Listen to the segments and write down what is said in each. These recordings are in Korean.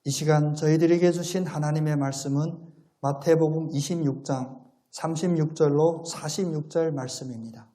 이 시간 저희들에게 주신 하나님의 말씀은 마태복음 26장 36절로 46절 말씀입니다.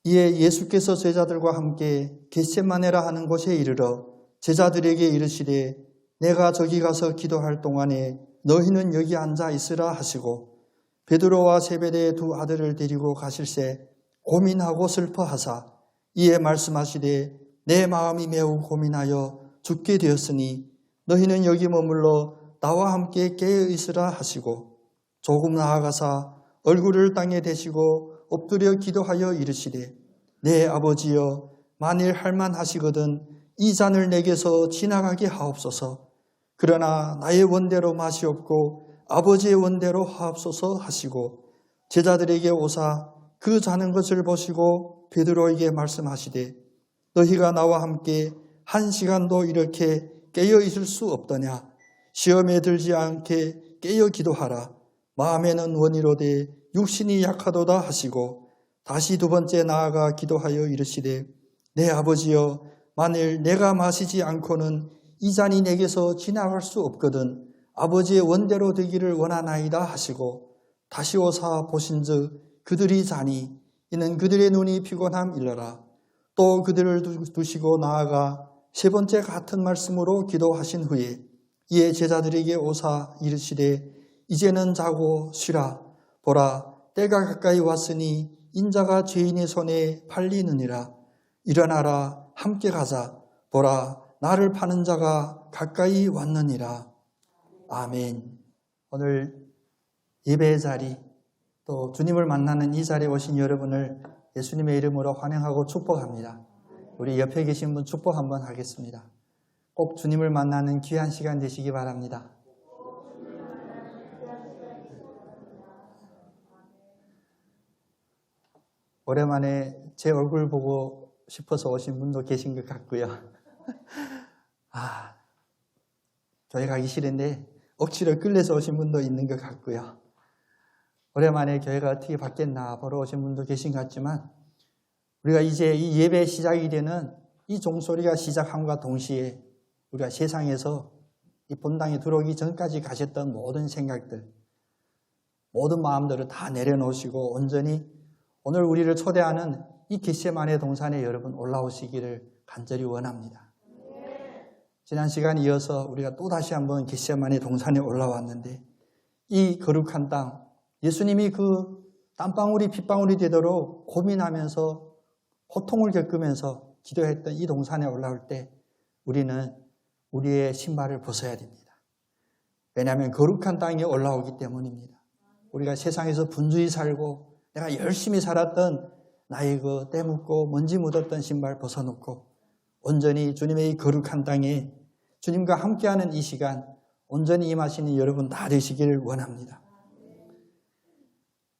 이에 예수께서 제자들과 함께 겟세마네라 하는 곳에 이르러 제자들에게 이르시되 내가 저기 가서 기도할 동안에 너희는 여기 앉아 있으라 하시고 베드로와 세베대의 두 아들을 데리고 가실새 고민하고 슬퍼하사 이에 말씀하시되 내 마음이 매우 고민하여 죽게 되었으니 너희는 여기 머물러 나와 함께 깨어 있으라 하시고 조금 나아가사 얼굴을 땅에 대시고 엎드려 기도하여 이르시되 내 아버지여 만일 할만하시거든 이 잔을 내게서 지나가게 하옵소서. 그러나 나의 원대로 마시옵고 아버지의 원대로 하옵소서 하시고 제자들에게 오사 그 자는 것을 보시고 베드로에게 말씀하시되 너희가 나와 함께 한 시간도 이렇게 깨어 있을 수 없더냐. 시험에 들지 않게 깨어 기도하라. 마음에는 원이로되 육신이 약하도다 하시고 다시 두 번째 나아가 기도하여 이르시되 내 아버지여 만일 내가 마시지 않고는 이 잔이 내게서 지나갈 수 없거든 아버지의 원대로 되기를 원하나이다 하시고 다시 오사 보신즉 그들이 자니 이는 그들의 눈이 피곤함 일러라. 또 그들을 두시고 나아가 세 번째 같은 말씀으로 기도하신 후에 이에 제자들에게 오사 이르시되 이제는 자고 쉬라. 보라 때가 가까이 왔으니 인자가 죄인의 손에 팔리느니라. 일어나라 함께 가자. 보라 나를 파는 자가 가까이 왔느니라. 아멘. 오늘 예배의 자리 또 주님을 만나는 이 자리에 오신 여러분을 예수님의 이름으로 환영하고 축복합니다. 우리 옆에 계신 분 축복 한번 하겠습니다. 꼭 주님을 만나는 귀한 시간 되시기 바랍니다. 오랜만에 제 얼굴 보고 싶어서 오신 분도 계신 것 같고요. 교회 가기 싫은데 억지로 끌려서 오신 분도 있는 것 같고요. 오랜만에 교회가 어떻게 바뀌었나 보러 오신 분도 계신 것 같지만 우리가 이제 이 예배 시작이 되는 이 종소리가 시작함과 동시에 우리가 세상에서 이 본당에 들어오기 전까지 가셨던 모든 생각들, 모든 마음들을 다 내려놓으시고 온전히 오늘 우리를 초대하는 이 겟세마네 동산에 여러분 올라오시기를 간절히 원합니다. 지난 시간 이어서 우리가 또 다시 한번 겟세마네 동산에 올라왔는데 이 거룩한 땅, 예수님이 그 땀방울이 핏방울이 되도록 고민하면서 고통을 겪으면서 기도했던 이 동산에 올라올 때 우리는 우리의 신발을 벗어야 됩니다. 왜냐하면 거룩한 땅에 올라오기 때문입니다. 우리가 세상에서 분주히 살고 내가 열심히 살았던 나의 그 때묻고 먼지 묻었던 신발 벗어놓고 온전히 주님의 이 거룩한 땅에 주님과 함께하는 이 시간 온전히 임하시는 여러분 다 되시기를 원합니다.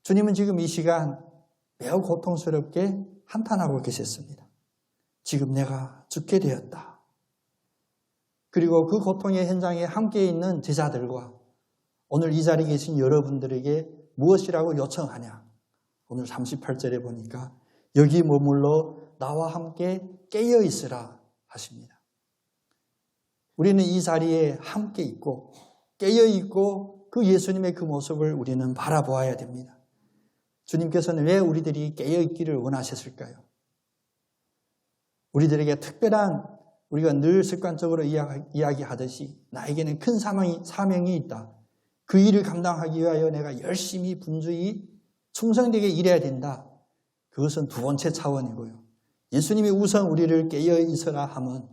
주님은 지금 이 시간 매우 고통스럽게 한탄하고 계셨습니다. 지금 내가 죽게 되었다. 그리고 그 고통의 현장에 함께 있는 제자들과 오늘 이 자리에 계신 여러분들에게 무엇이라고 요청하냐? 오늘 38절에 보니까 여기 머물러 나와 함께 깨어 있으라 하십니다. 우리는 이 자리에 함께 있고 깨어 있고 그 예수님의 그 모습을 우리는 바라보아야 됩니다. 주님께서는 왜 우리들이 깨어 있기를 원하셨을까요? 우리들에게 특별한 우리가 늘 습관적으로 이야기하듯이 나에게는 큰 사명이 있다. 그 일을 감당하기 위하여 내가 열심히 분주히 충성되게 일해야 된다. 그것은 두 번째 차원이고요. 예수님이 우선 우리를 깨어 있으라 함은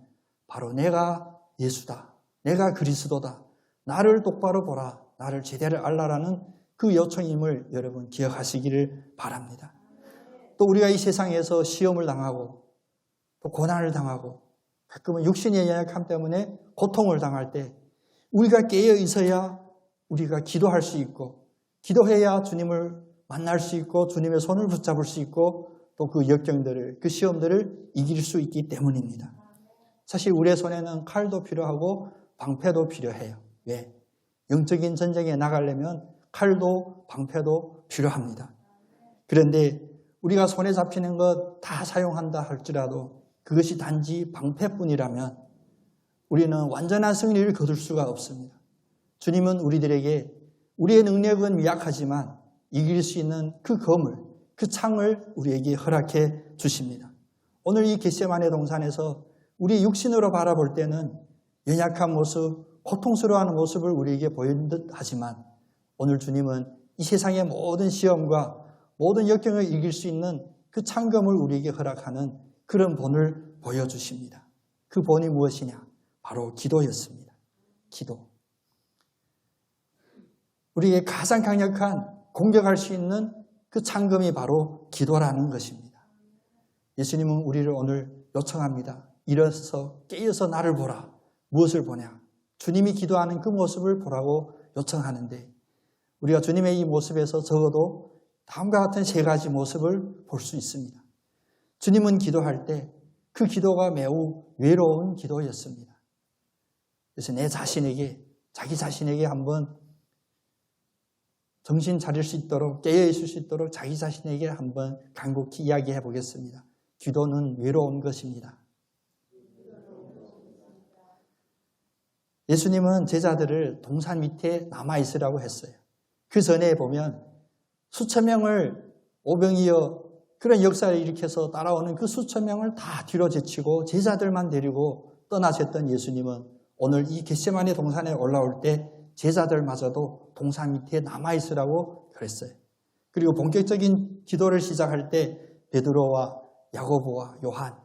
바로 내가 예수다. 내가 그리스도다. 나를 똑바로 보라. 나를 제대로 알라라는 그 요청임을 여러분 기억하시기를 바랍니다. 또 우리가 이 세상에서 시험을 당하고 또 고난을 당하고 가끔은 육신의 연약함 때문에 고통을 당할 때 우리가 깨어 있어야 우리가 기도할 수 있고 기도해야 주님을 만날 수 있고 주님의 손을 붙잡을 수 있고 또 그 역경들을 그 시험들을 이길 수 있기 때문입니다. 사실 우리의 손에는 칼도 필요하고 방패도 필요해요. 왜? 영적인 전쟁에 나가려면 칼도 방패도 필요합니다. 그런데 우리가 손에 잡히는 것 다 사용한다 할지라도 그것이 단지 방패뿐이라면 우리는 완전한 승리를 거둘 수가 없습니다. 주님은 우리들에게 우리의 능력은 미약하지만 이길 수 있는 그 검을, 그 창을 우리에게 허락해 주십니다. 오늘 이 겟세마네 동산에서 우리 육신으로 바라볼 때는 연약한 모습, 고통스러워하는 모습을 우리에게 보이는 듯 하지만 오늘 주님은 이 세상의 모든 시험과 모든 역경을 이길 수 있는 그 창검을 우리에게 허락하는 그런 본을 보여주십니다. 그 본이 무엇이냐? 바로 기도였습니다. 기도. 우리의 가장 강력한 공격할 수 있는 그 창검이 바로 기도라는 것입니다. 예수님은 우리를 오늘 요청합니다. 일어서 깨어서 나를 보라. 무엇을 보냐? 주님이 기도하는 그 모습을 보라고 요청하는데 우리가 주님의 이 모습에서 적어도 다음과 같은 세 가지 모습을 볼 수 있습니다. 주님은 기도할 때 그 기도가 매우 외로운 기도였습니다. 그래서 내 자신에게, 자기 자신에게 한번 정신 차릴 수 있도록, 깨어있을 수 있도록 자기 자신에게 한번 간곡히 이야기해 보겠습니다. 기도는 외로운 것입니다. 예수님은 제자들을 동산 밑에 남아있으라고 했어요. 그 전에 보면 수천 명을 오병이어 그런 역사를 일으켜서 따라오는 그 수천 명을 다 뒤로 제치고 제자들만 데리고 떠나셨던 예수님은 오늘 이 겟세마네 동산에 올라올 때 제자들마저도 동산 밑에 남아있으라고 그랬어요. 그리고 본격적인 기도를 시작할 때 베드로와 야고보와 요한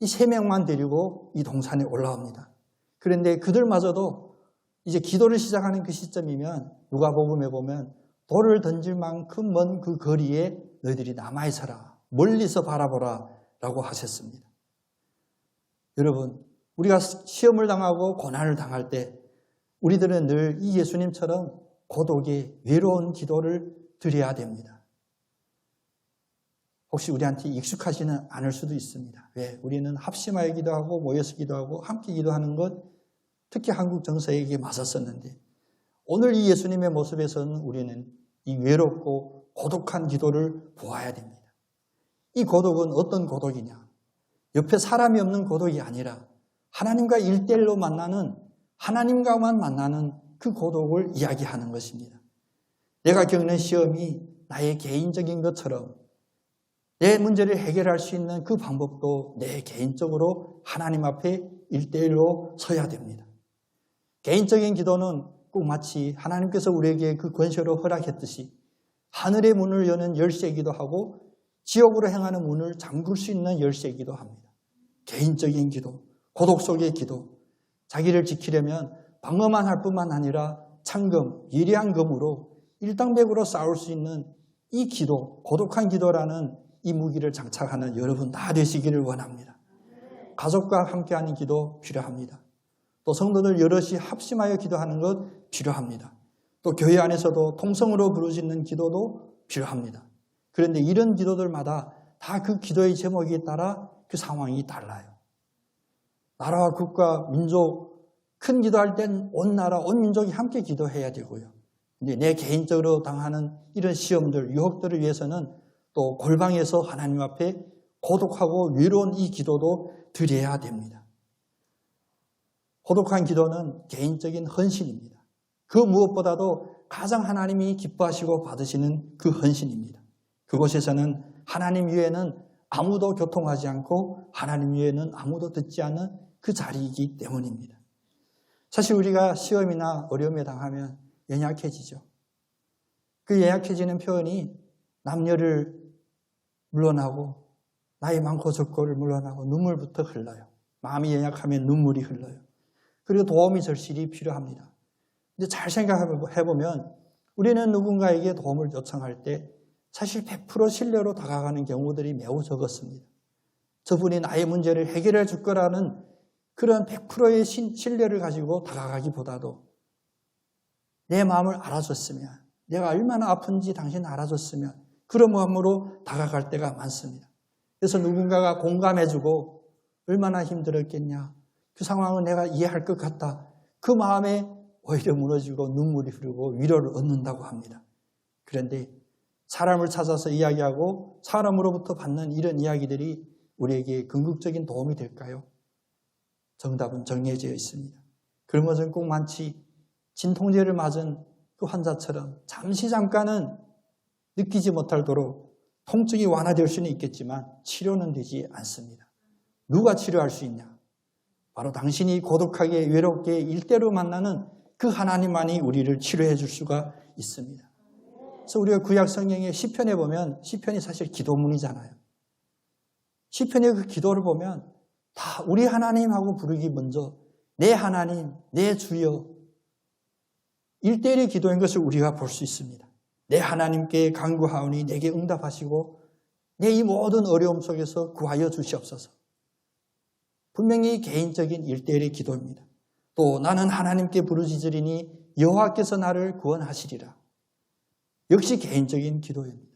이 세 명만 데리고 이 동산에 올라옵니다. 그런데 그들마저도 이제 기도를 시작하는 그 시점이면 누가복음에 보면 돌을 던질 만큼 먼 그 거리에 너희들이 남아있어라. 멀리서 바라보라 라고 하셨습니다. 여러분, 우리가 시험을 당하고 고난을 당할 때 우리들은 늘 이 예수님처럼 고독의 외로운 기도를 드려야 됩니다. 혹시 우리한테 익숙하지는 않을 수도 있습니다. 왜? 우리는 합심하여 기도하고 모여서 기도하고 함께 기도하는 것 특히 한국 정서에게 맞았었는데 오늘 이 예수님의 모습에서는 우리는 이 외롭고 고독한 기도를 보아야 됩니다. 이 고독은 어떤 고독이냐? 옆에 사람이 없는 고독이 아니라 하나님과 1대1로 만나는 하나님과만 만나는 그 고독을 이야기하는 것입니다. 내가 겪는 시험이 나의 개인적인 것처럼 내 문제를 해결할 수 있는 그 방법도 내 개인적으로 하나님 앞에 1대1로 서야 됩니다. 개인적인 기도는 꼭 마치 하나님께서 우리에게 그 권세로 허락했듯이 하늘의 문을 여는 열쇠이기도 하고 지옥으로 향하는 문을 잠글 수 있는 열쇠이기도 합니다. 개인적인 기도, 고독 속의 기도, 자기를 지키려면 방어만 할 뿐만 아니라 창검, 예리한 검으로 일당백으로 싸울 수 있는 이 기도, 고독한 기도라는 이 무기를 장착하는 여러분 다 되시기를 원합니다. 가족과 함께하는 기도 필요합니다. 또 성도들 여럿이 합심하여 기도하는 것 필요합니다. 또 교회 안에서도 통성으로 부르짖는 기도도 필요합니다. 그런데 이런 기도들마다 다 그 기도의 제목에 따라 그 상황이 달라요. 나라와 국가, 민족, 큰 기도할 땐 온 나라, 온 민족이 함께 기도해야 되고요. 이제 내 개인적으로 당하는 이런 시험들, 유혹들을 위해서는 또 골방에서 하나님 앞에 고독하고 외로운 이 기도도 드려야 됩니다. 고독한 기도는 개인적인 헌신입니다. 그 무엇보다도 가장 하나님이 기뻐하시고 받으시는 그 헌신입니다. 그곳에서는 하나님 외에는 아무도 교통하지 않고 하나님 외에는 아무도 듣지 않는 그 자리이기 때문입니다. 사실 우리가 시험이나 어려움에 당하면 연약해지죠. 그 연약해지는 표현이 남녀를 물러나고 나이 많고 적고를 물러나고 눈물부터 흘러요. 마음이 연약하면 눈물이 흘러요. 그리고 도움이 절실히 필요합니다. 근데 잘 생각해보면 우리는 누군가에게 도움을 요청할 때 사실 100% 신뢰로 다가가는 경우들이 매우 적었습니다. 저분이 나의 문제를 해결해 줄 거라는 그런 100%의 신뢰를 가지고 다가가기보다도 내 마음을 알아줬으면, 내가 얼마나 아픈지 당신 알아줬으면 그런 마음으로 다가갈 때가 많습니다. 그래서 누군가가 공감해주고 얼마나 힘들었겠냐, 그 상황을 내가 이해할 것 같다, 그 마음에 오히려 무너지고 눈물이 흐르고 위로를 얻는다고 합니다. 그런데 사람을 찾아서 이야기하고 사람으로부터 받는 이런 이야기들이 우리에게 궁극적인 도움이 될까요? 정답은 정해져 있습니다. 그런 것은 꼭 많지 진통제를 맞은 그 환자처럼 잠깐은 느끼지 못하도록 통증이 완화될 수는 있겠지만 치료는 되지 않습니다. 누가 치료할 수 있냐? 바로 당신이 고독하게 외롭게 일대로 만나는 그 하나님만이 우리를 치료해 줄 수가 있습니다. 그래서 우리가 구약 성경의 시편에 보면 시편이 사실 기도문이잖아요. 시편의 그 기도를 보면 다 우리 하나님하고 부르기 먼저 내 하나님, 내 주여 1대1의 기도인 것을 우리가 볼 수 있습니다. 내 하나님께 간구하오니 내게 응답하시고 내 이 모든 어려움 속에서 구하여 주시옵소서. 분명히 개인적인 1대1의 기도입니다. 또 나는 하나님께 부르짖으리니 여호와께서 나를 구원하시리라. 역시 개인적인 기도입니다.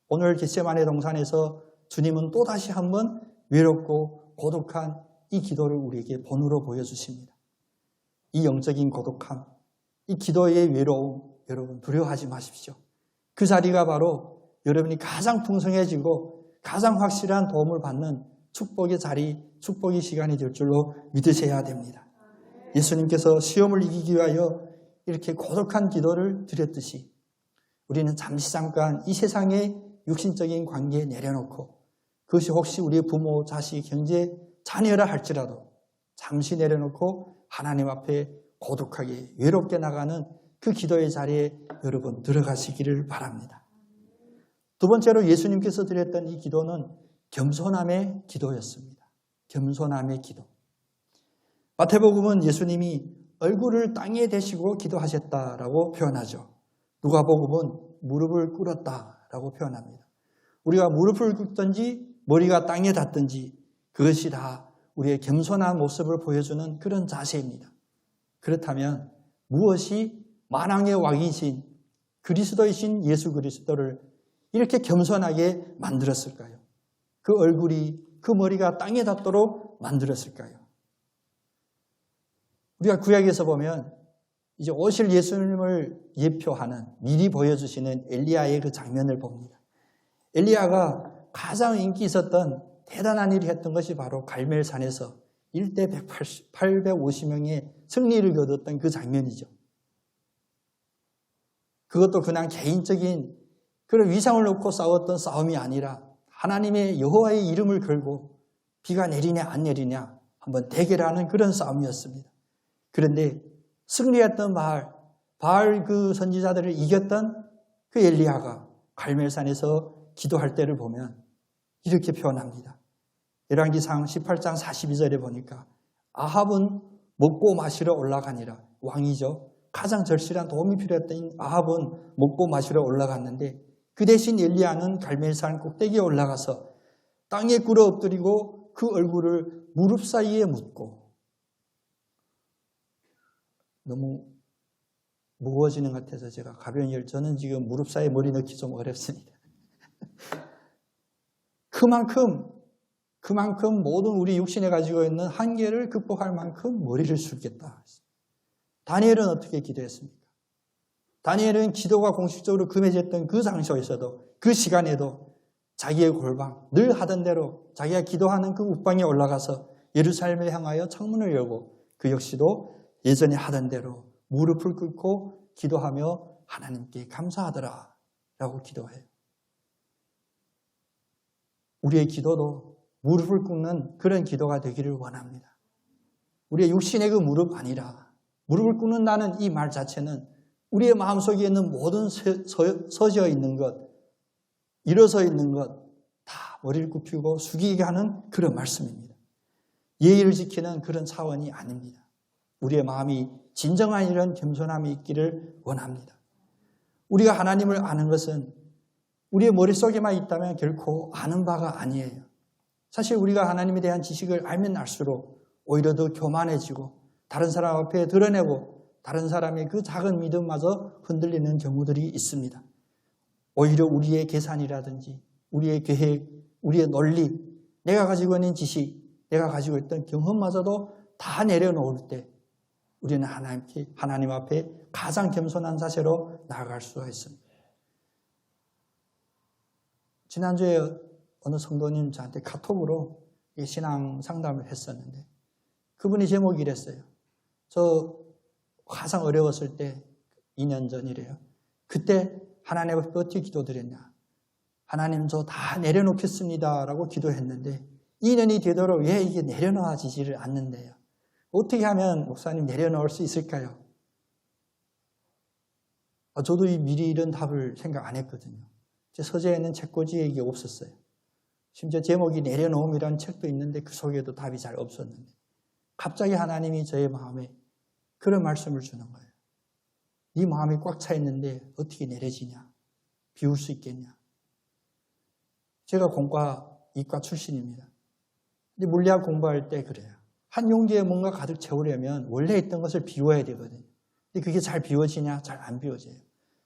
오늘 겟세마네 동산에서 주님은 또다시 한번 외롭고 고독한 이 기도를 우리에게 본으로 보여주십니다. 이 영적인 고독함, 이 기도의 외로움, 여러분 두려워하지 마십시오. 그 자리가 바로 여러분이 가장 풍성해지고 가장 확실한 도움을 받는 축복의 자리, 축복의 시간이 될 줄로 믿으셔야 됩니다. 예수님께서 시험을 이기기 위하여 이렇게 고독한 기도를 드렸듯이 우리는 잠깐 이 세상의 육신적인 관계에 내려놓고 그것이 혹시 우리의 부모, 자식, 형제, 자녀라 할지라도 잠시 내려놓고 하나님 앞에 고독하게 외롭게 나가는 그 기도의 자리에 여러분 들어가시기를 바랍니다. 두 번째로 예수님께서 드렸던 이 기도는 겸손함의 기도였습니다. 겸손함의 기도. 마태복음은 예수님이 얼굴을 땅에 대시고 기도하셨다라고 표현하죠. 누가복음은 무릎을 꿇었다라고 표현합니다. 우리가 무릎을 꿇든지 머리가 땅에 닿든지 그것이 다 우리의 겸손한 모습을 보여주는 그런 자세입니다. 그렇다면 무엇이 만왕의 왕이신 그리스도이신 예수 그리스도를 이렇게 겸손하게 만들었을까요? 그 얼굴이, 그 머리가 땅에 닿도록 만들었을까요? 우리가 구약에서 보면 이제 오실 예수님을 예표하는 미리 보여주시는 엘리야의 그 장면을 봅니다. 엘리야가 가장 인기 있었던 대단한 일을 했던 것이 바로 갈멜산에서 1대 850명의 승리를 거뒀던 그 장면이죠. 그것도 그냥 개인적인 그런 위상을 놓고 싸웠던 싸움이 아니라 하나님의 여호와의 이름을 걸고 비가 내리냐 안 내리냐 한번 대결하는 그런 싸움이었습니다. 그런데 승리했던 바알 그 선지자들을 이겼던 그 엘리야가 갈멜산에서 기도할 때를 보면 이렇게 표현합니다. 열왕기상 18장 42절에 보니까 아합은 먹고 마시러 올라가니라. 왕이죠. 가장 절실한 도움이 필요했던 아합은 먹고 마시러 올라갔는데 그 대신 엘리야는 갈멜산 꼭대기에 올라가서 땅에 꿇어 엎드리고 그 얼굴을 무릎 사이에 묻고 너무 무거워지는 것 같아서 제가 가벼운 열 저는 지금 무릎 사이에 머리 넣기 좀 어렵습니다. 그만큼 모든 우리 육신에 가지고 있는 한계를 극복할 만큼 머리를 숙였다. 다니엘은 어떻게 기도했습니까? 다니엘은 기도가 공식적으로 금해졌던 그 장소에서도 그 시간에도 자기의 골방 늘 하던 대로 자기가 기도하는 그 윗방에 올라가서 예루살렘을 향하여 창문을 열고 그 역시도 예전에 하던 대로 무릎을 꿇고 기도하며 하나님께 감사하더라 라고 기도해요. 우리의 기도도 무릎을 꿇는 그런 기도가 되기를 원합니다. 우리의 육신의 그 무릎 아니라 무릎을 꿇는다는 이 말 자체는 우리의 마음속에 있는 모든 서져 있는 것, 일어서 있는 것 다 머리를 굽히고 숙이게 하는 그런 말씀입니다. 예의를 지키는 그런 차원이 아닙니다. 우리의 마음이 진정한 이런 겸손함이 있기를 원합니다. 우리가 하나님을 아는 것은 우리의 머릿속에만 있다면 결코 아는 바가 아니에요. 사실 우리가 하나님에 대한 지식을 알면 알수록 오히려 더 교만해지고 다른 사람 앞에 드러내고 다른 사람의 그 작은 믿음마저 흔들리는 경우들이 있습니다. 오히려 우리의 계산이라든지 우리의 계획, 우리의 논리, 내가 가지고 있는 지식, 내가 가지고 있던 경험마저도 다 내려놓을 때 우리는 하나님 앞에 가장 겸손한 자세로 나아갈 수가 있습니다. 지난주에 어느 성도님 저한테 카톡으로 신앙 상담을 했었는데 그분이 제목이 이랬어요. 저 가장 어려웠을 때 2년 전이래요. 그때 하나님 앞에 어떻게 기도드렸냐. 하나님 저 다 내려놓겠습니다 라고 기도했는데 2년이 되도록 왜 이게 내려놓아지지를 않는데요. 어떻게 하면 목사님 내려놓을 수 있을까요? 저도 미리 이런 답을 생각 안 했거든요. 제 서재에는 책꽂이에 이게 없었어요. 심지어 제목이 내려놓음이라는 책도 있는데 그 속에도 답이 잘 없었는데 갑자기 하나님이 저의 마음에 그런 말씀을 주는 거예요. 네 마음이 꽉 차 있는데 어떻게 내려지냐? 비울 수 있겠냐? 제가 공과 이과 출신입니다. 근데 물리학 공부할 때 그래요. 한 용기에 뭔가 가득 채우려면 원래 있던 것을 비워야 되거든요. 근데 그게 잘 비워지냐? 잘 안 비워져요.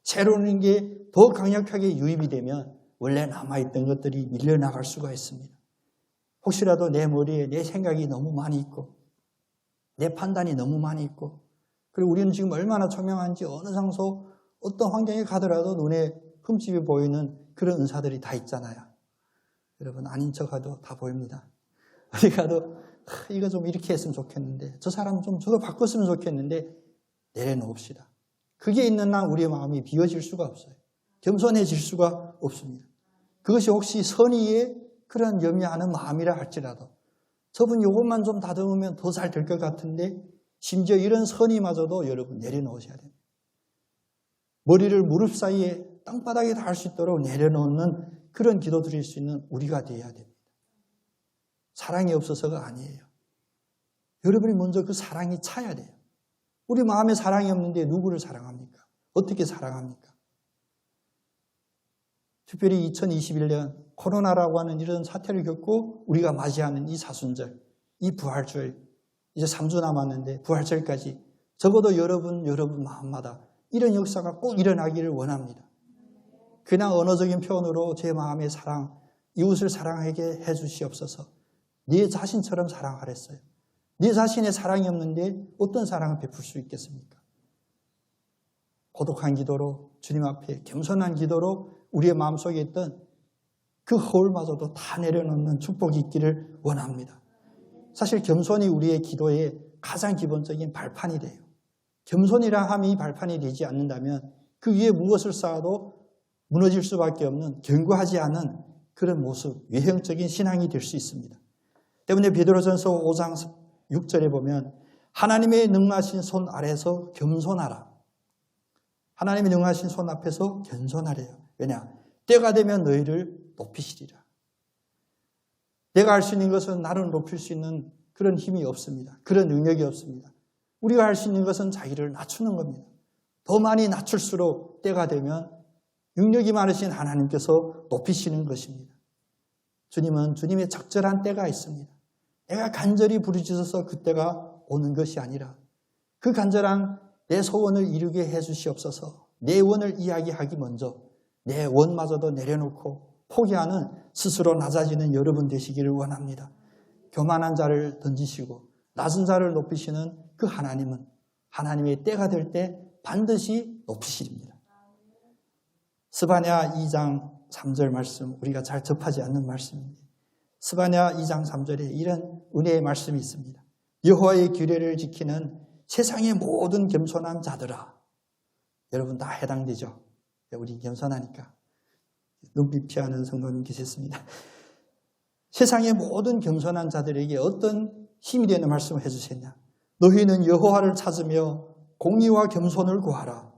새로운 게 더 강력하게 유입이 되면 원래 남아있던 것들이 밀려나갈 수가 있습니다. 혹시라도 내 머리에 내 생각이 너무 많이 있고 내 판단이 너무 많이 있고 그리고 우리는 지금 얼마나 총명한지 어느 장소 어떤 환경에 가더라도 눈에 흠집이 보이는 그런 은사들이 다 있잖아요. 여러분 아닌 척해도 다 보입니다. 어디 가도 이거 좀 이렇게 했으면 좋겠는데 저 사람 좀 저거 바꿨으면 좋겠는데 내려놓읍시다. 그게 있는 한 우리의 마음이 비워질 수가 없어요. 겸손해질 수가 없습니다. 그것이 혹시 선의의 그런 염려하는 마음이라 할지라도 저분 요것만 좀 다듬으면 더 잘 될 것 같은데 심지어 이런 선의마저도 여러분 내려놓으셔야 됩니다. 머리를 무릎 사이에 땅바닥에 닿을 수 있도록 내려놓는 그런 기도 드릴 수 있는 우리가 되어야 됩니다. 사랑이 없어서가 아니에요. 여러분이 먼저 그 사랑이 차야 돼요. 우리 마음에 사랑이 없는데 누구를 사랑합니까? 어떻게 사랑합니까? 특별히 2021년 코로나라고 하는 이런 사태를 겪고 우리가 맞이하는 이 사순절, 이 부활절, 이제 3주 남았는데 부활절까지 적어도 여러분 마음마다 이런 역사가 꼭 일어나기를 원합니다. 그냥 언어적인 표현으로 제 마음의 사랑, 이웃을 사랑하게 해주시옵소서. 네 자신처럼 사랑하랬어요. 네 자신의 사랑이 없는데 어떤 사랑을 베풀 수 있겠습니까? 고독한 기도로 주님 앞에 겸손한 기도로 우리의 마음속에 있던 그 허울마저도 다 내려놓는 축복이 있기를 원합니다. 사실 겸손이 우리의 기도의 가장 기본적인 발판이 돼요. 겸손이라 함이 이 발판이 되지 않는다면 그 위에 무엇을 쌓아도 무너질 수밖에 없는 견고하지 않은 그런 모습, 외형적인 신앙이 될 수 있습니다. 때문에 베드로전서 5장 6절에 보면 하나님의 능하신 손 아래서 겸손하라. 하나님의 능하신 손 앞에서 겸손하래요. 왜냐? 때가 되면 너희를 높이시리라. 내가 할 수 있는 것은 나를 높일 수 있는 그런 힘이 없습니다. 그런 능력이 없습니다. 우리가 할 수 있는 것은 자기를 낮추는 겁니다. 더 많이 낮출수록 때가 되면 능력이 많으신 하나님께서 높이시는 것입니다. 주님은 주님의 적절한 때가 있습니다. 내가 간절히 부르짖어서 그때가 오는 것이 아니라 그 간절한 내 소원을 이루게 해주시옵소서. 내 원을 이야기하기 먼저 내 원마저도 내려놓고 포기하는 스스로 낮아지는 여러분 되시기를 원합니다. 교만한 자를 던지시고 낮은 자를 높이시는 그 하나님은 하나님의 때가 될 때 반드시 높이십니다. 스바냐 2장 3절 말씀, 우리가 잘 접하지 않는 말씀인데 스바냐 2장 3절에 이런 은혜의 말씀이 있습니다. 여호와의 규례를 지키는 세상의 모든 겸손한 자들아. 여러분 다 해당되죠? 우리 겸손하니까. 눈빛 피하는 성도님 계셨습니다. 세상의 모든 겸손한 자들에게 어떤 힘이 되는 말씀을 해주셨냐. 너희는 여호와를 찾으며 공의와 겸손을 구하라.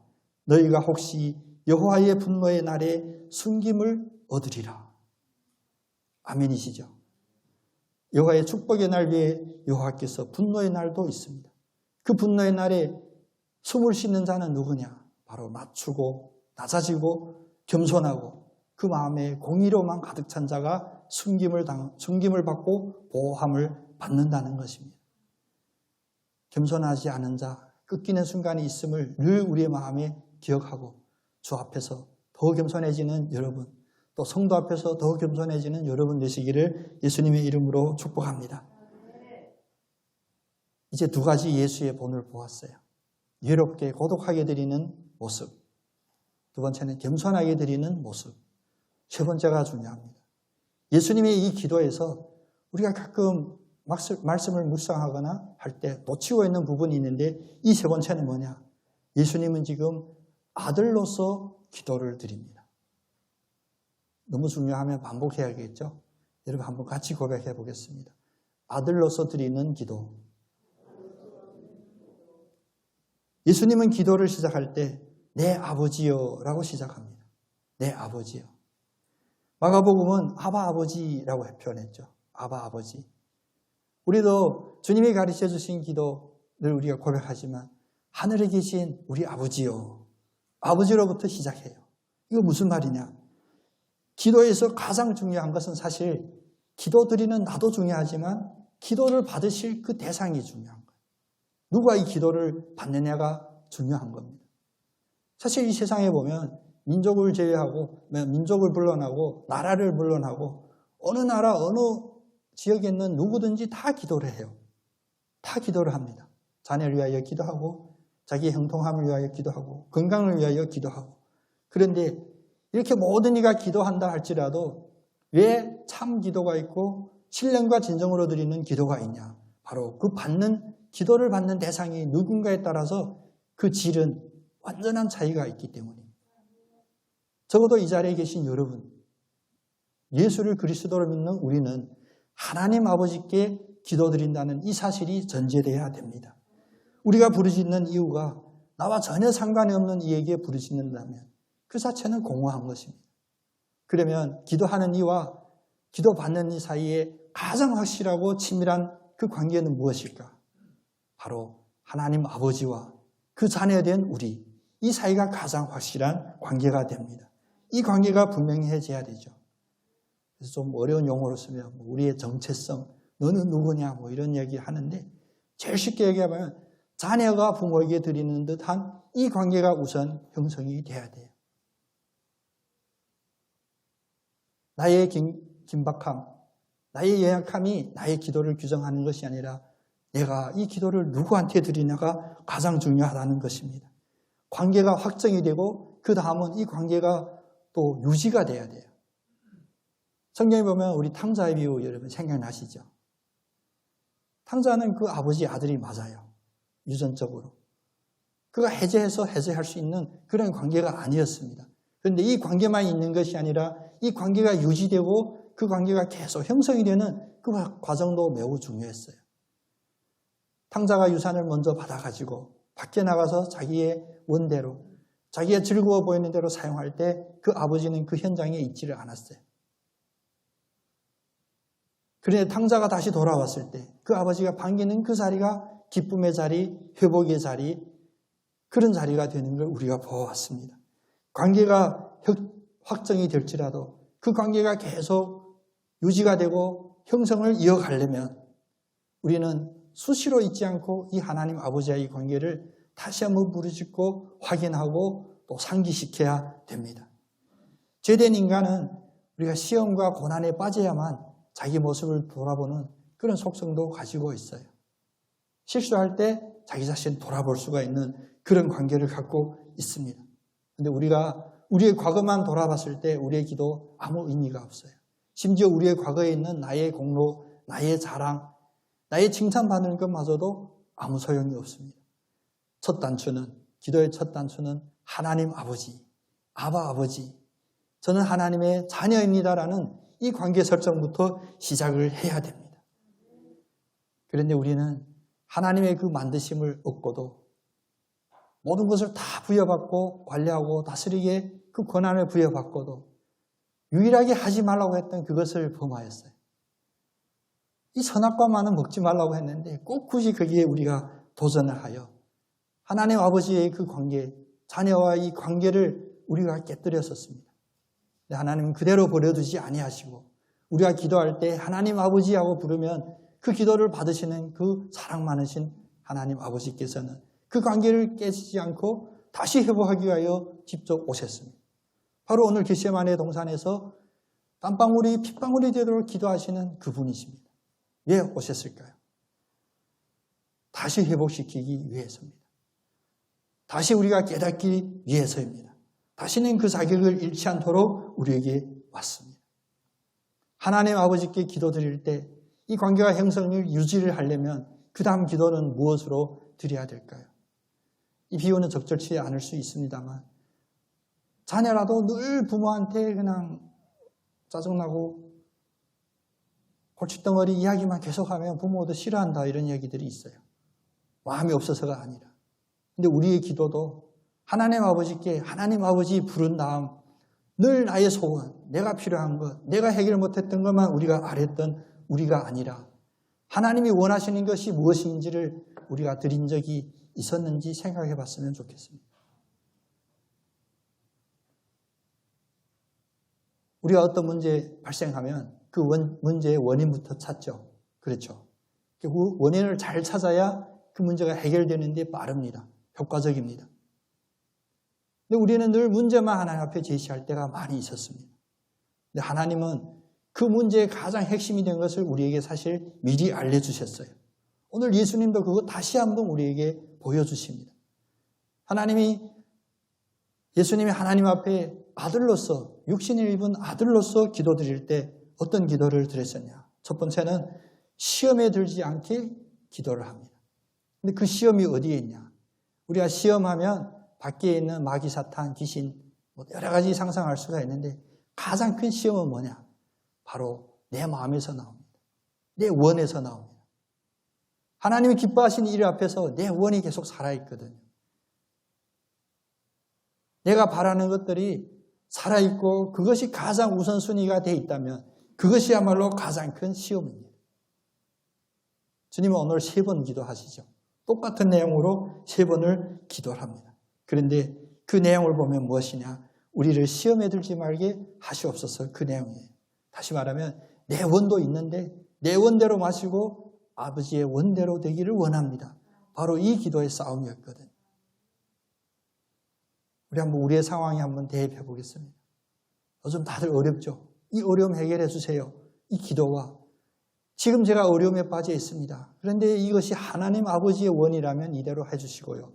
너희가 혹시 여호와의 분노의 날에 숨김을 얻으리라. 아멘이시죠? 여호와의 축복의 날 위에 여호와께서 분노의 날도 있습니다. 그 분노의 날에 숨을 쉬는 자는 누구냐? 바로 낮추고 낮아지고 겸손하고 그 마음에 공의로만 가득 찬 자가 숨김을 받고 보호함을 받는다는 것입니다. 겸손하지 않은 자, 꺾이는 순간이 있음을 늘 우리의 마음에 기억하고 주 앞에서 더 겸손해지는 여러분, 또 성도 앞에서 더 겸손해지는 여러분 되시기를 예수님의 이름으로 축복합니다. 이제 두 가지 예수의 본을 보았어요. 외롭게 고독하게 드리는 모습, 두 번째는 겸손하게 드리는 모습, 세 번째가 중요합니다. 예수님의 이 기도에서 우리가 가끔 말씀을 묵상하거나 할 때 놓치고 있는 부분이 있는데 이 세 번째는 뭐냐? 예수님은 지금 아들로서 기도를 드립니다. 너무 중요하면 반복해야겠죠? 여러분 한번 같이 고백해 보겠습니다. 아들로서 드리는 기도. 예수님은 기도를 시작할 때 내 아버지여 라고 시작합니다. 내 아버지여. 마가복음은 아바 아버지라고 표현했죠. 아바 아버지. 우리도 주님이 가르쳐 주신 기도를 우리가 고백하지만 하늘에 계신 우리 아버지여. 아버지로부터 시작해요. 이거 무슨 말이냐? 기도에서 가장 중요한 것은 사실 기도 드리는 나도 중요하지만 기도를 받으실 그 대상이 중요한 거예요. 누가 이 기도를 받느냐가 중요한 겁니다. 사실 이 세상에 보면 민족을 제외하고 민족을 물러나고 나라를 물러나고 어느 나라 어느 지역에 있는 누구든지 다 기도를 해요. 다 기도를 합니다. 자녀를 위하여 기도하고 자기의 형통함을 위하여 기도하고 건강을 위하여 기도하고 그런데 이렇게 모든 이가 기도한다 할지라도 왜 참 기도가 있고 신령과 진정으로 드리는 기도가 있냐? 바로 그 기도를 받는 대상이 누군가에 따라서 그 질은 완전한 차이가 있기 때문입니다. 적어도 이 자리에 계신 여러분, 예수를 그리스도로 믿는 우리는 하나님 아버지께 기도드린다는 이 사실이 전제되어야 됩니다. 우리가 부르짖는 이유가 나와 전혀 상관이 없는 이에게 부르짖는다면 그 자체는 공허한 것입니다. 그러면 기도하는 이와 기도받는 이 사이에 가장 확실하고 친밀한 그 관계는 무엇일까? 바로 하나님 아버지와 그 자녀된 우리, 이 사이가 가장 확실한 관계가 됩니다. 이 관계가 분명해져야 되죠. 그래서 좀 어려운 용어로 쓰면 우리의 정체성, 너는 누구냐 이런 얘기 하는데 제일 쉽게 얘기하면 자녀가 부모에게 드리는 듯한 이 관계가 우선 형성이 돼야 돼요. 나의 긴박함, 나의 연약함이 나의 기도를 규정하는 것이 아니라 내가 이 기도를 누구한테 드리냐가 가장 중요하다는 것입니다. 관계가 확정이 되고 그 다음은 이 관계가 또 유지가 돼야 돼요. 성경에 보면 우리 탕자의 비유 여러분 생각나시죠? 탕자는 그 아버지 아들이 맞아요. 유전적으로. 그가 해제할 수 있는 그런 관계가 아니었습니다. 그런데 이 관계만 있는 것이 아니라 이 관계가 유지되고 그 관계가 계속 형성이 되는 그 과정도 매우 중요했어요. 탕자가 유산을 먼저 받아가지고 밖에 나가서 자기의 원대로 자기의 즐거워 보이는 대로 사용할 때 그 아버지는 그 현장에 있지를 않았어요. 그런데 탕자가 다시 돌아왔을 때 그 아버지가 반기는 그 자리가 기쁨의 자리, 회복의 자리, 그런 자리가 되는 걸 우리가 보아왔습니다. 관계가 확정이 될지라도 그 관계가 계속 유지가 되고 형성을 이어가려면 우리는 수시로 잊지 않고 이 하나님 아버지와의 관계를 다시 한번 부르짖고 확인하고 또 상기시켜야 됩니다. 죄된 인간은 우리가 시험과 고난에 빠져야만 자기 모습을 돌아보는 그런 속성도 가지고 있어요. 실수할 때 자기 자신을 돌아볼 수가 있는 그런 관계를 갖고 있습니다. 그런데 우리가 우리의 과거만 돌아봤을 때 우리의 기도 아무 의미가 없어요. 심지어 우리의 과거에 있는 나의 공로, 나의 자랑, 나의 칭찬받는 것마저도 아무 소용이 없습니다. 첫 단추는, 기도의 첫 단추는 하나님 아버지, 아바 아버지, 저는 하나님의 자녀입니다라는 이 관계 설정부터 시작을 해야 됩니다. 그런데 우리는 하나님의 그 만드심을 얻고도 모든 것을 다 부여받고 관리하고 다스리게 그 권한을 부여받고도 유일하게 하지 말라고 했던 그것을 범하였어요. 이 선악과만은 먹지 말라고 했는데 꼭 굳이 거기에 우리가 도전을 하여 하나님 아버지의 그 관계, 자녀와 이 관계를 우리가 깨뜨렸었습니다. 하나님은 그대로 버려두지 아니하시고 우리가 기도할 때 하나님 아버지하고 부르면 그 기도를 받으시는 그 사랑 많으신 하나님 아버지께서는 그 관계를 깨지지 않고 다시 회복하기 위하여 직접 오셨습니다. 바로 오늘 겟세마네 동산에서 땀방울이 핏방울이 되도록 기도하시는 그분이십니다. 왜 오셨을까요? 다시 회복시키기 위해서입니다. 다시 우리가 깨닫기 위해서입니다. 다시는 그 자격을 잃지 않도록 우리에게 왔습니다. 하나님 아버지께 기도드릴 때 이 관계가 형성을 유지를 하려면 그 다음 기도는 무엇으로 드려야 될까요? 이 비유는 적절치 않을 수 있습니다만 자녀라도 늘 부모한테 그냥 짜증나고 골칫덩어리 이야기만 계속하면 부모도 싫어한다 이런 얘기들이 있어요. 마음이 없어서가 아니라. 근데 우리의 기도도 하나님 아버지께 하나님 아버지 부른 다음 늘 나의 소원, 내가 필요한 것, 내가 해결 못했던 것만 우리가 아랬던 우리가 아니라 하나님이 원하시는 것이 무엇인지를 우리가 드린 적이 있었는지 생각해 봤으면 좋겠습니다. 우리가 어떤 문제 발생하면 그 문제의 원인부터 찾죠. 그렇죠. 그 원인을 잘 찾아야 그 문제가 해결되는 데 빠릅니다. 효과적입니다. 근데 우리는 늘 문제만 하나님 앞에 제시할 때가 많이 있었습니다. 근데 하나님은 그 문제의 가장 핵심이 된 것을 우리에게 사실 미리 알려주셨어요. 오늘 예수님도 그거 다시 한번 우리에게 보여주십니다. 예수님이 하나님 앞에 아들로서, 육신을 입은 아들로서 기도드릴 때 어떤 기도를 드렸었냐? 첫 번째는 시험에 들지 않게 기도를 합니다. 근데 그 시험이 어디에 있냐? 우리가 시험하면 밖에 있는 마귀, 사탄, 귀신, 여러 가지 상상할 수가 있는데 가장 큰 시험은 뭐냐? 바로 내 마음에서 나옵니다. 내 원에서 나옵니다. 하나님이 기뻐하시는 일 앞에서 내 원이 계속 살아있거든요. 내가 바라는 것들이 살아있고 그것이 가장 우선순위가 되어 있다면 그것이야말로 가장 큰 시험입니다. 주님은 오늘 3번 기도하시죠. 똑같은 내용으로 3번을 기도를 합니다. 그런데 그 내용을 보면 무엇이냐? 우리를 시험에 들지 말게 하시옵소서 그 내용이에요. 다시 말하면 내 원도 있는데 내 원대로 마시고 아버지의 원대로 되기를 원합니다. 바로 이 기도의 싸움이었거든요. 우리 한번 우리의 상황에 한번 대입해 보겠습니다. 요즘 다들 어렵죠? 이 어려움 해결해 주세요. 이 기도와 지금 제가 어려움에 빠져 있습니다. 그런데 이것이 하나님 아버지의 원이라면 이대로 해주시고요.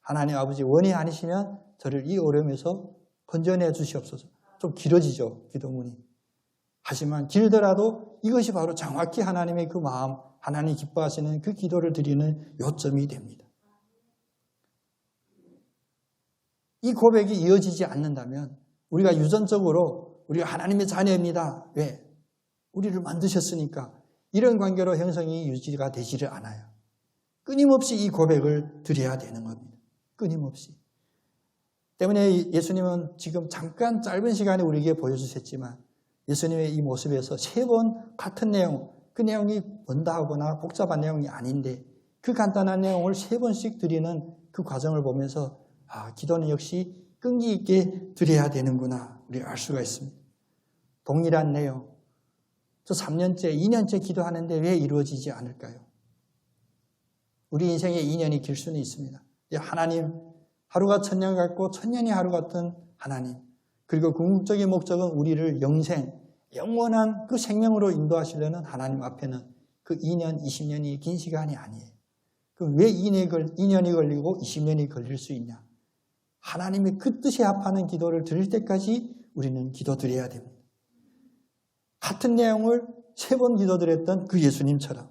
하나님 아버지의 원이 아니시면 저를 이 어려움에서 건져내 주시옵소서. 좀 길어지죠, 기도문이. 하지만 길더라도 이것이 바로 정확히 하나님의 그 마음, 하나님 기뻐하시는 그 기도를 드리는 요점이 됩니다. 이 고백이 이어지지 않는다면 우리가 유전적으로 우리가 하나님의 자녀입니다. 왜? 우리를 만드셨으니까 이런 관계로 형성이 유지가 되지를 않아요. 끊임없이 이 고백을 드려야 되는 겁니다. 끊임없이. 때문에 예수님은 지금 잠깐 짧은 시간에 우리에게 보여주셨지만 예수님의 이 모습에서 3번 같은 내용, 그 내용이 번다하거나 복잡한 내용이 아닌데 그 간단한 내용을 3번씩 드리는 그 과정을 보면서 기도는 역시 끈기 있게 드려야 되는구나 우리가 알 수가 있습니다. 동일한 내용, 저 3년째, 2년째 기도하는데 왜 이루어지지 않을까요? 우리 인생의 2년이 길 수는 있습니다. 하나님, 하루가 1000년 같고 1000년이 하루 같은 하나님, 그리고 궁극적인 목적은 우리를 영원한 그 생명으로 인도하시려는 하나님 앞에는 그 2년, 20년이 긴 시간이 아니에요. 그럼 왜 2년이 걸리고 20년이 걸릴 수 있냐? 하나님의 그 뜻에 합하는 기도를 드릴 때까지 우리는 기도드려야 됩니다. 같은 내용을 3번 기도드렸던 그 예수님처럼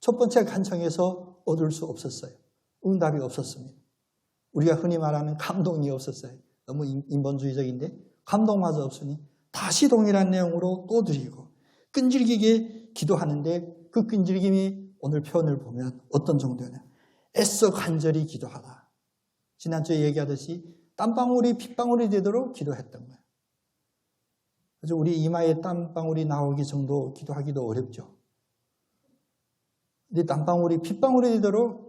첫 번째 간청에서 얻을 수 없었어요. 응답이 없었습니다. 우리가 흔히 말하는 감동이 없었어요. 너무 인본주의적인데 감동마저 없으니 다시 동일한 내용으로 또 드리고 끈질기게 기도하는데 그 끈질김이 오늘 표현을 보면 어떤 정도냐? 애써 간절히 기도하라. 지난주에 얘기하듯이 땀방울이 핏방울이 되도록 기도했던 거예요. 그래서 우리 이마에 땀방울이 나오기 정도 기도하기도 어렵죠. 근데 땀방울이 핏방울이 되도록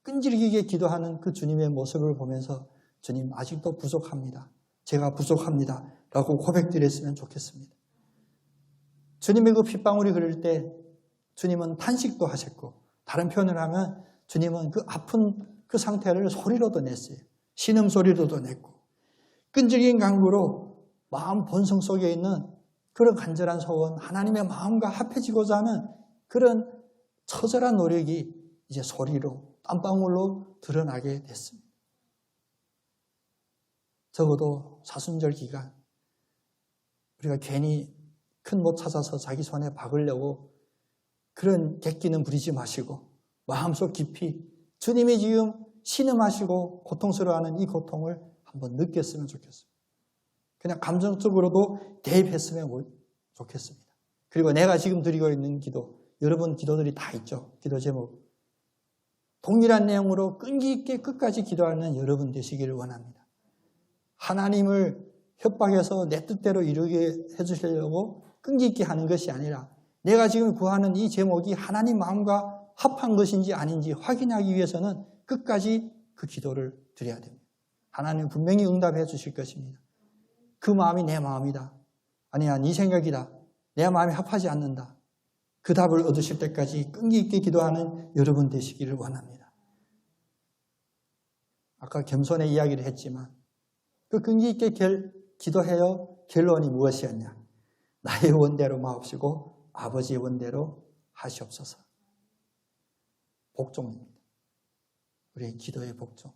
끈질기게 기도하는 그 주님의 모습을 보면서 주님 아직도 부족합니다. 제가 부족합니다. 라고 고백드렸으면 좋겠습니다. 주님의 그 핏방울이 흐를 때 주님은 탄식도 하셨고 다른 표현을 하면 주님은 그 아픈 그 상태를 소리로도 냈어요. 신음소리로도 냈고 끈질긴 간구로 마음 본성 속에 있는 그런 간절한 소원, 하나님의 마음과 합해지고자 하는 그런 처절한 노력이 이제 소리로 땀방울로 드러나게 됐습니다. 적어도 사순절 기간 우리가 괜히 큰 못 찾아서 자기 손에 박으려고 그런 객기는 부리지 마시고 마음속 깊이 주님이 지금 신음하시고 고통스러워하는 이 고통을 한번 느꼈으면 좋겠습니다. 그냥 감정적으로도 대입했으면 좋겠습니다. 그리고 내가 지금 드리고 있는 기도, 여러분 기도들이 다 있죠. 기도 제목. 동일한 내용으로 끈기 있게 끝까지 기도하는 여러분 되시기를 원합니다. 하나님을 협박해서 내 뜻대로 이루게 해주시려고 끈기 있게 하는 것이 아니라 내가 지금 구하는 이 제목이 하나님 마음과 합한 것인지 아닌지 확인하기 위해서는 끝까지 그 기도를 드려야 됩니다. 하나님은 분명히 응답해 주실 것입니다. 그 마음이 내 마음이다. 아니야, 네 생각이다. 내 마음이 합하지 않는다. 그 답을 얻으실 때까지 끈기 있게 기도하는 여러분 되시기를 원합니다. 아까 겸손의 이야기를 했지만 그 끈기 있게 기도해요. 결론이 무엇이었냐? 나의 원대로 마옵시고 아버지의 원대로 하시옵소서. 복종입니다. 우리의 기도의 복종.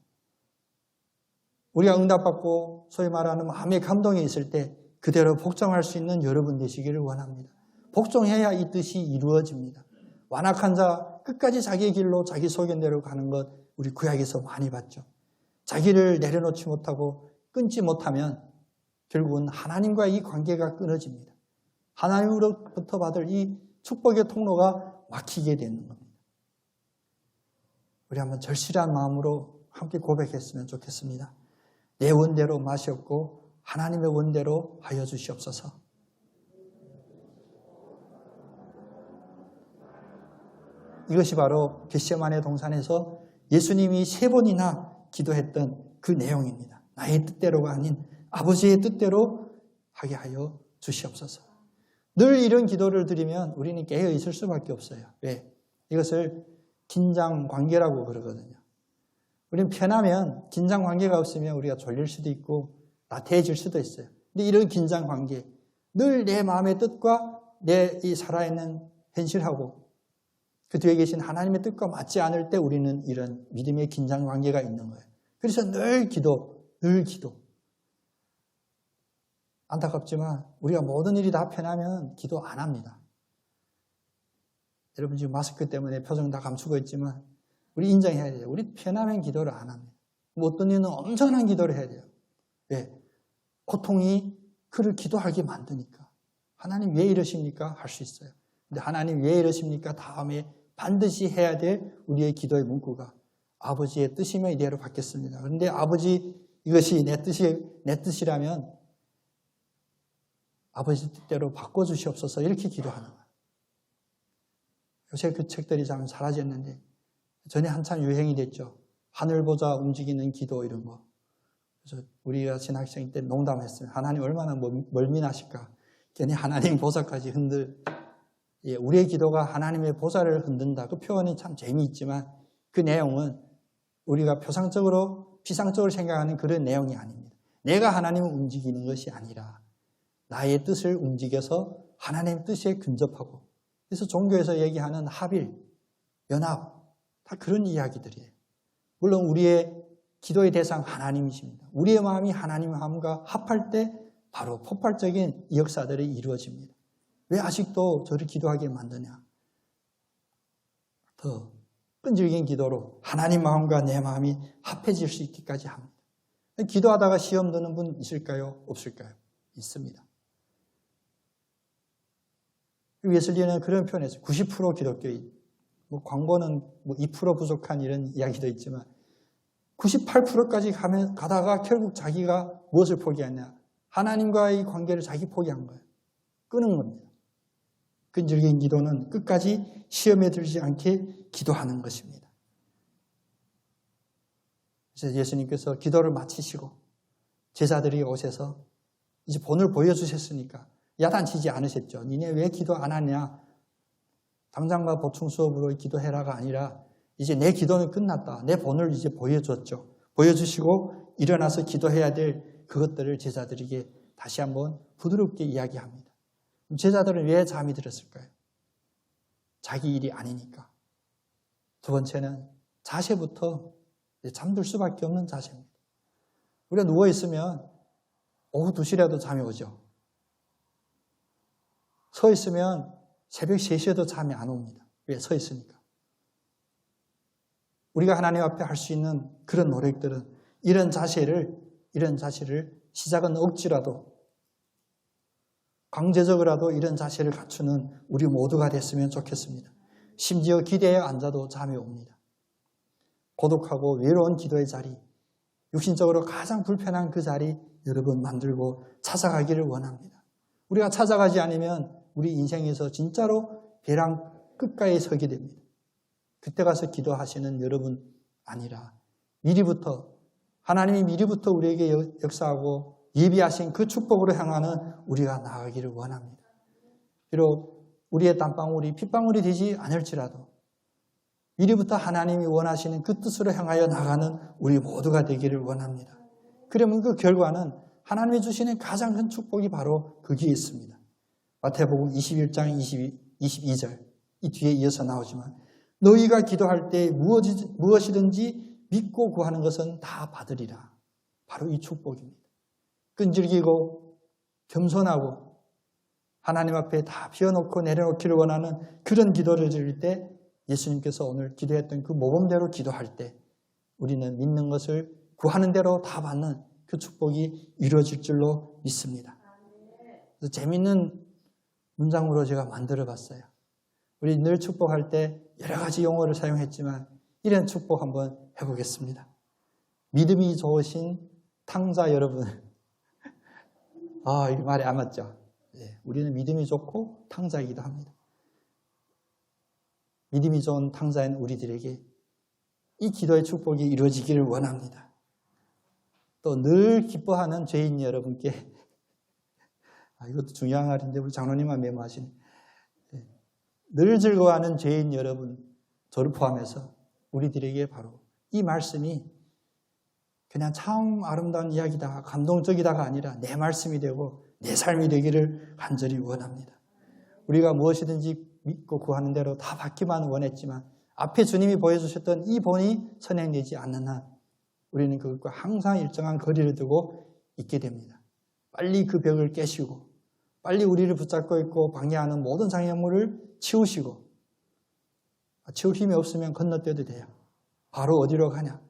우리가 응답받고 소위 말하는 마음의 감동이 있을 때 그대로 복종할 수 있는 여러분 되시기를 원합니다. 복종해야 이 뜻이 이루어집니다. 완악한 자 끝까지 자기의 길로 자기 소견대로 가는 것 우리 구약에서 많이 봤죠. 자기를 내려놓지 못하고 끊지 못하면 결국은 하나님과의 이 관계가 끊어집니다. 하나님으로부터 받을 이 축복의 통로가 막히게 되는 겁니다. 우리 한번 절실한 마음으로 함께 고백했으면 좋겠습니다. 내 원대로 마시옵고 하나님의 원대로 하여 주시옵소서. 이것이 바로 겟세마네 동산에서 예수님이 3번이나 기도했던 그 내용입니다. 나의 뜻대로가 아닌 아버지의 뜻대로 하게 하여 주시옵소서. 늘 이런 기도를 드리면 우리는 깨어 있을 수밖에 없어요. 왜? 이것을 긴장관계라고 그러거든요. 우리는 편하면 긴장관계가 없으면 우리가 졸릴 수도 있고 나태해질 수도 있어요. 근데 이런 긴장관계, 늘 내 마음의 뜻과 내 이 살아있는 현실하고 그 뒤에 계신 하나님의 뜻과 맞지 않을 때 우리는 이런 믿음의 긴장관계가 있는 거예요. 그래서 늘 기도. 안타깝지만 우리가 모든 일이 다 편하면 기도 안 합니다. 여러분 지금 마스크 때문에 표정 다 감추고 있지만 우리 인정해야 돼요. 우리 편하면 기도를 안 합니다. 어떤 이유는 엄청난 기도를 해야 돼요. 왜? 고통이 그를 기도하게 만드니까. 하나님 왜 이러십니까? 할 수 있어요. 근데 하나님 왜 이러십니까? 다음에 반드시 해야 될 우리의 기도의 문구가 아버지의 뜻이면 이대로 받겠습니다. 그런데 아버지 이것이 내 뜻이라면 아버지 뜻대로 바꿔주시옵소서 이렇게 기도하는 거예요. 요새 그 책들이 참 사라졌는데 전에 한참 유행이 됐죠. 하늘 보자 움직이는 기도 이런 거. 그래서 우리가 신학생 때 농담했어요. 하나님 얼마나 멀미나실까. 괜히 하나님 보좌까지 우리의 기도가 하나님의 보좌를 흔든다. 그 표현이 참 재미있지만 그 내용은 우리가 표상적으로 피상적으로 생각하는 그런 내용이 아닙니다. 내가 하나님을 움직이는 것이 아니라 나의 뜻을 움직여서 하나님의 뜻에 근접하고 그래서 종교에서 얘기하는 합일, 연합 다 그런 이야기들이에요. 물론 우리의 기도의 대상 하나님이십니다. 우리의 마음이 하나님의 마음과 합할 때 바로 폭발적인 역사들이 이루어집니다. 왜 아직도 저를 기도하게 만드냐? 더 끈질긴 기도로 하나님 마음과 내 마음이 합해질 수 있기까지 합니다. 기도하다가 시험 드는 분 있을까요? 없을까요? 있습니다. 웨슬리는 그런 표현을 했어요. 90% 기독교인. 광고는 2% 부족한 이런 이야기도 있지만 98%까지 가다가 결국 자기가 무엇을 포기했냐? 하나님과의 관계를 자기 포기한 거예요. 끊은 겁니다. 끈질긴 기도는 끝까지 시험에 들지 않게 기도하는 것입니다. 그래서 예수님께서 기도를 마치시고 제자들이 오셔서 이제 본을 보여주셨으니까 야단치지 않으셨죠. 니네 왜 기도 안 하냐? 당장과 보충 수업으로 기도해라가 아니라 이제 내 기도는 끝났다. 내 본을 이제 보여줬죠. 보여주시고 일어나서 기도해야 될 그것들을 제자들에게 다시 한번 부드럽게 이야기합니다. 제자들은 왜 잠이 들었을까요? 자기 일이 아니니까. 두 번째는 자세부터 잠들 수밖에 없는 자세입니다. 우리가 누워있으면 오후 2시라도 잠이 오죠. 서 있으면 새벽 3시에도 잠이 안 옵니다. 위에 서 있으니까. 우리가 하나님 앞에 할 수 있는 그런 노력들은 이런 자세를 시작은 억지라도 강제적으로라도 이런 자세를 갖추는 우리 모두가 됐으면 좋겠습니다. 심지어 기대에 앉아도 잠이 옵니다. 고독하고 외로운 기도의 자리, 육신적으로 가장 불편한 그 자리 여러분 만들고 찾아가기를 원합니다. 우리가 찾아가지 않으면 우리 인생에서 진짜로 벼랑 끝가에 서게 됩니다. 그때 가서 기도하시는 여러분 아니라 하나님이 미리부터 우리에게 역사하고 예비하신 그 축복으로 향하는 우리가 나아가기를 원합니다. 비록 우리의 땀방울이 핏방울이 되지 않을지라도 미리부터 하나님이 원하시는 그 뜻으로 향하여 나가는 우리 모두가 되기를 원합니다. 그러면 그 결과는 하나님이 주시는 가장 큰 축복이 바로 거기에 있습니다. 마태복음 21장 22절 이 뒤에 이어서 나오지만 너희가 기도할 때 무엇이든지 믿고 구하는 것은 다 받으리라. 바로 이 축복입니다. 끈질기고 겸손하고 하나님 앞에 다 비워놓고 내려놓기를 원하는 그런 기도를 드릴 때 예수님께서 오늘 기도했던 그 모범대로 기도할 때 우리는 믿는 것을 구하는 대로 다 받는 그 축복이 이루어질 줄로 믿습니다. 그래서 재미있는 문장으로 제가 만들어 봤어요. 우리 늘 축복할 때 여러 가지 용어를 사용했지만 이런 축복 한번 해보겠습니다. 믿음이 좋으신 탕자 여러분. 이 말이 안 맞죠? 네, 우리는 믿음이 좋고 탕자이기도 합니다. 믿음이 좋은 탕자인 우리들에게 이 기도의 축복이 이루어지기를 원합니다. 또 늘 기뻐하는 죄인 여러분께 이것도 중요한 말인데 우리 장로님만 메모하시네. 늘 즐거워하는 죄인 여러분 저를 포함해서 우리들에게 바로 이 말씀이 그냥 참 아름다운 이야기다 감동적이다가 아니라 내 말씀이 되고 내 삶이 되기를 간절히 원합니다. 우리가 무엇이든지 믿고 구하는 대로 다 받기만 원했지만 앞에 주님이 보여주셨던 이 본이 선행되지 않는 한 우리는 그것과 항상 일정한 거리를 두고 있게 됩니다. 빨리 그 벽을 깨시고 빨리 우리를 붙잡고 있고 방해하는 모든 장애물을 치우시고 치울 힘이 없으면 건너뛰어도 돼요. 바로 어디로 가냐?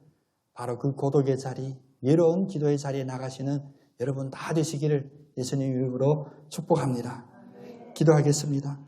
바로 그 고독의 자리, 외로운 기도의 자리에 나가시는 여러분 다 되시기를 예수님 이름으로 축복합니다. 기도하겠습니다.